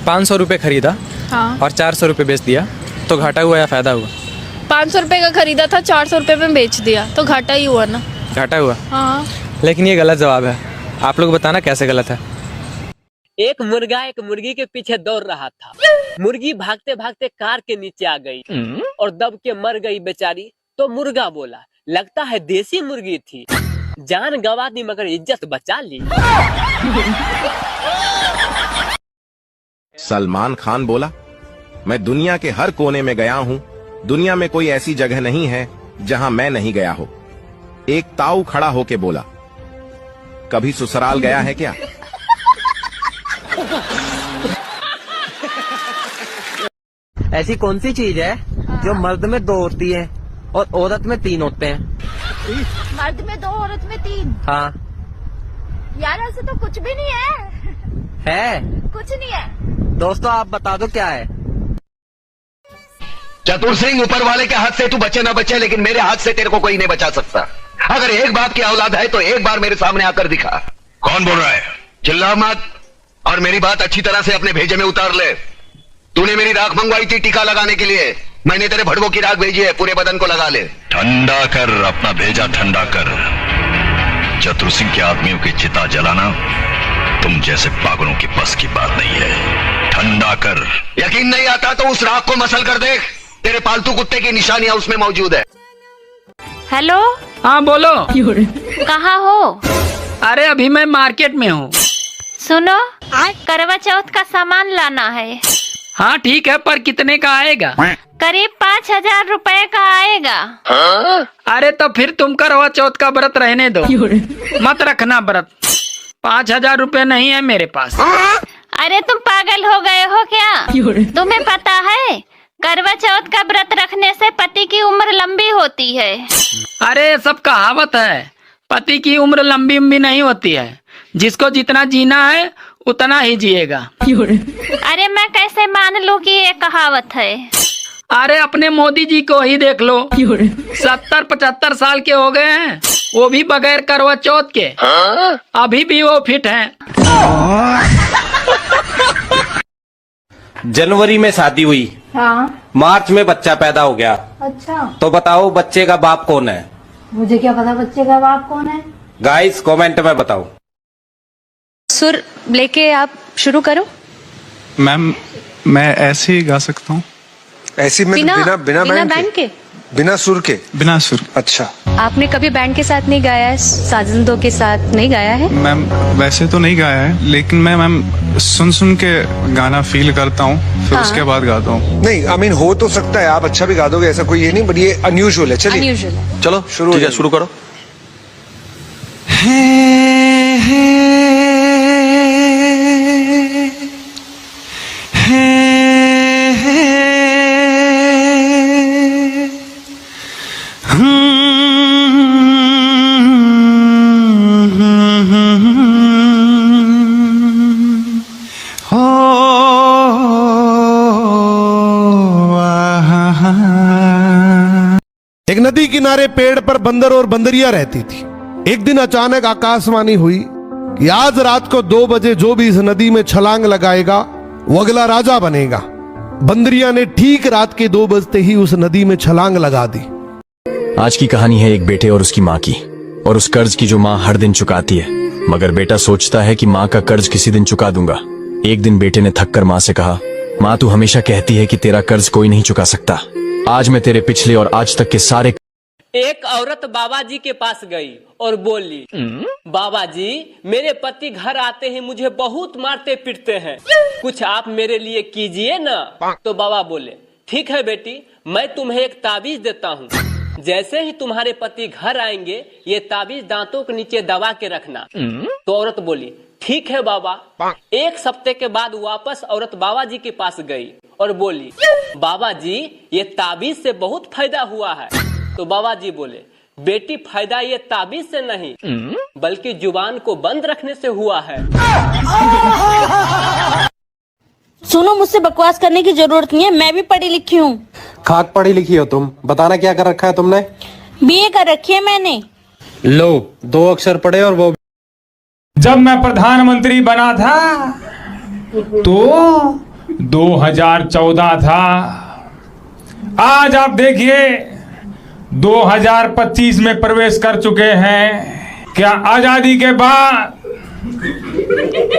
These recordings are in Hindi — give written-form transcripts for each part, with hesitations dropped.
500 रुपये खरीदा हाँ। और 400 रुपये बेच दिया तो घाटा हुआ या फायदा हुआ? 500 रुपये का खरीदा था, 400 रुपये में बेच दिया तो घाटा ही हुआ ना। घाटा हुआ। हाँ। लेकिन ये गलत जवाब है, आप लोग बताना कैसे गलत है। एक मुर्गा एक मुर्गी के पीछे दौड़ रहा था। मुर्गी भागते भागते कार के नीचे आ गई और दब के मर गई बेचारी। तो मुर्गा बोला, लगता है देसी मुर्गी थी, जान गंवा दी मगर इज्जत बचा ली। सलमान खान बोला, मैं दुनिया के हर कोने में गया हूँ, दुनिया में कोई ऐसी जगह नहीं है जहाँ मैं नहीं गया हो। एक ताऊ खड़ा होके बोला, कभी ससुराल गया है क्या? ऐसी कौन सी चीज है जो मर्द में 2 होती है और औरत में 3 होते हैं? मर्द में 2 औरत में 3? हाँ। यार ऐसे तो कुछ भी नहीं है। कुछ नहीं है। दोस्तों आप बता दो क्या है? चतुर सिंह, ऊपर वाले के हाथ से तू बचे ना बचे, लेकिन मेरे हाथ से तेरे को कोई नहीं बचा सकता। अगर एक बाप की औलाद है तो एक बार मेरे सामने आकर दिखा। कौन बोल रहा है? चिल्ला मत और मेरी बात अच्छी तरह से अपने भेजे में उतार ले। तूने मेरी राख मंगवाई थी टीका लगाने के लिए, मैंने तेरे भड़वों की राख भेजी है, पूरे बदन को लगा ले। ठंडा कर अपना भेजा, ठंडा कर। चतुर सिंह के आदमियों की चिता जलाना तुम जैसे पागलों की बस की बात नहीं है। ठंडा कर। यकीन नहीं आता तो उस राख को मसल कर देख, तेरे पालतू कुत्ते की निशानियां उसमें मौजूद है। हेलो। हाँ बोलो। कहाँ हो? अरे अभी मैं मार्केट में हूँ। सुनो, करवा चौथ का सामान लाना है। हाँ ठीक है, पर कितने का आएगा? करीब 5,000 रुपए का आएगा। अरे तो फिर तुम करवा चौथ का व्रत रहने दो, मत रखना व्रत। 5,000 रुपए नहीं है मेरे पास। अरे तुम पागल हो गए हो क्या? तुम्हें पता है करवा चौथ का व्रत रखने से पति की उम्र लंबी होती है। अरे सब कहावत है, पति की उम्र लंबी नहीं होती है, जिसको जितना जीना है उतना ही जिएगा। अरे मैं कैसे मान लूं कि ये कहावत है? अरे अपने मोदी जी को ही देख लो, 70-75 साल के हो गए हैं, वो भी बगैर करवा चौथ के अभी भी वो फिट हैं। जनवरी में शादी हुई, हाँ। मार्च में बच्चा पैदा हो गया। अच्छा, तो बताओ बच्चे का बाप कौन है? मुझे क्या पता बच्चे का बाप कौन है। गाइस कमेंट में बताओ। सुर लेके आप शुरू करो। मैम मैं ऐसे ही गा सकता हूँ। ऐसे में बिना बैंड के, बिना सुर के? बिना सुर। अच्छा, आपने कभी बैंड के साथ नहीं गाया है, साजिंदों के साथ नहीं गाया है? मैम वैसे तो नहीं गाया है, लेकिन मैं मैम सुन के गाना फील करता हूँ, फिर उसके बाद गाता हूँ। नहीं आई मीन हो तो सकता है आप अच्छा भी गा दोगे, ऐसा कोई ये नहीं, बट ये अनयूजुअल है। चलिए चलो शुरू करो। एक नदी किनारे पेड़ पर बंदर और बंदरिया रहती थी। एक दिन अचानक आकाशवाणी हुई कि आज रात को 2 बजे जो भी इस नदी में छलांग लगाएगा वो अगला राजा बनेगा। बंदरिया ने ठीक रात के 2 बजते ही उस नदी में छलांग लगा दी। आज की कहानी है एक बेटे और उसकी माँ की, और उस कर्ज की जो माँ हर दिन चुकाती है, मगर बेटा सोचता है कि माँ का कर्ज किसी दिन चुका दूंगा। एक दिन बेटे ने थक कर माँ से कहा, माँ तू हमेशा कहती है कि तेरा कर्ज कोई नहीं चुका सकता, आज मैं तेरे पिछले और आज तक के सारे। एक औरत बाबा जी के पास गई और बोली, बाबा जी मेरे पति घर आते ही मुझे बहुत मारते पीटते हैं, कुछ आप मेरे लिए कीजिए ना। तो बाबा बोले, ठीक है बेटी, मैं तुम्हें एक ताबीज देता हूँ, जैसे ही तुम्हारे पति घर आएंगे ये ताबीज दांतों के नीचे दबा के रखना। तो औरत बोली, ठीक है बाबा। 1 हफ्ते के बाद वापस औरत बाबा जी के पास गई और बोली, बाबा जी ये ताबीज से बहुत फायदा हुआ है। तो बाबा जी बोले, बेटी फायदा ये ताबीज से नहीं बल्कि जुबान को बंद रखने से हुआ है। सुनो, मुझसे बकवास करने की जरूरत नहीं है, मैं भी पढ़ी लिखी हूँ। खाक पढ़ी लिखी हो तुम, बताना क्या कर रखा है तुमने? बीए कर रखी है मैंने। लो 2 अक्षर पढ़े और वो। जब मैं प्रधानमंत्री बना था तो 2014 था, आज आप देखिए 2025 में प्रवेश कर चुके हैं। क्या आजादी के बाद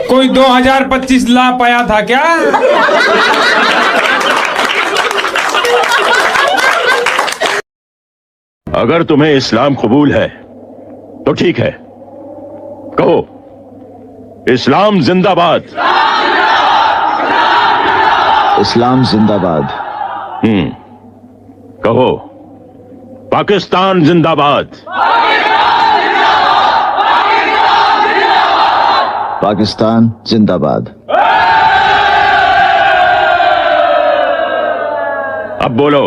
कोई 2025 ला पाया था क्या? अगर तुम्हें इस्लाम कबूल है तो ठीक है, कहो इस्लाम जिंदाबाद। इस्लाम जिंदाबाद। कहो पाकिस्तान जिंदाबाद। पाकिस्तान जिंदाबाद। अब बोलो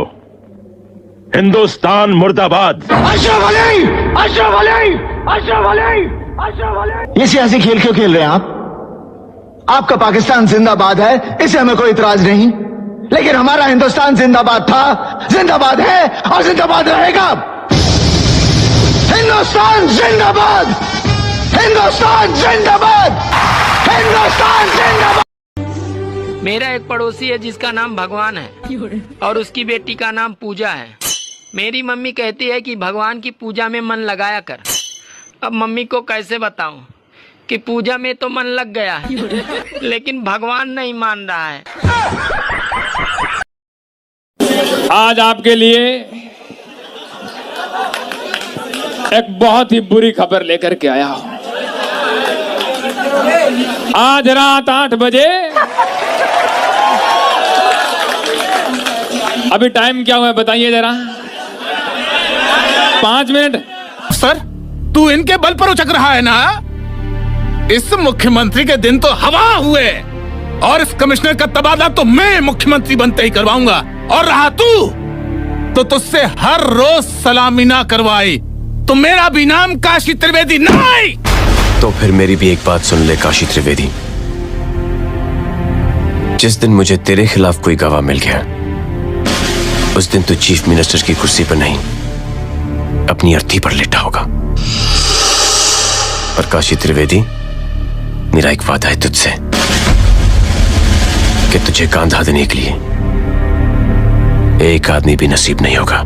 हिंदुस्तान मुर्दाबाद। अशरफ अली, अशरफ अली, अशरफ अली, अशरफ अली। ये सियासी खेल क्यों खेल रहे हैं आप? आपका पाकिस्तान जिंदाबाद है, इसे हमें कोई इतराज नहीं, लेकिन हमारा हिंदुस्तान जिंदाबाद था, जिंदाबाद है और जिंदाबाद रहेगा। हिंदुस्तान जिंदाबाद, हिंदुस्तान जिंदाबाद, हिंदुस्तान जिंदाबाद। मेरा एक पड़ोसी है जिसका नाम भगवान है और उसकी बेटी का नाम पूजा है। मेरी मम्मी कहती है कि भगवान की पूजा में मन लगाया कर। अब मम्मी को कैसे बताऊं कि पूजा में तो मन लग गया है, लेकिन भगवान नहीं मान रहा है। आज आपके लिए एक बहुत ही बुरी खबर लेकर के आया हूं। आज रात 8 बजे, अभी टाइम क्या हुआ है बताइए जरा? 5 मिनट। सर, तू इनके बल पर उचक रहा है ना? इस मुख्यमंत्री के दिन तो हवा हुए, और इस कमिश्नर का तबादला तो मैं मुख्यमंत्री बनते ही करवाऊंगा। और रहा तू, तो तुझसे हर रोज सलामी ना करवाई तो मेरा भी नाम काशी त्रिवेदी नहीं। तो फिर मेरी भी एक बात सुन ले काशी त्रिवेदी, जिस दिन मुझे तेरे खिलाफ कोई गवाह मिल गया, उस दिन तू चीफ मिनिस्टर की कुर्सी पर नहीं, अपनी अर्थी पर लेटा होगा। पर काशी त्रिवेदी, मेरा एक वादा है तुझसे कि तुझे कांधा देने के लिए एक आदमी भी नसीब नहीं होगा।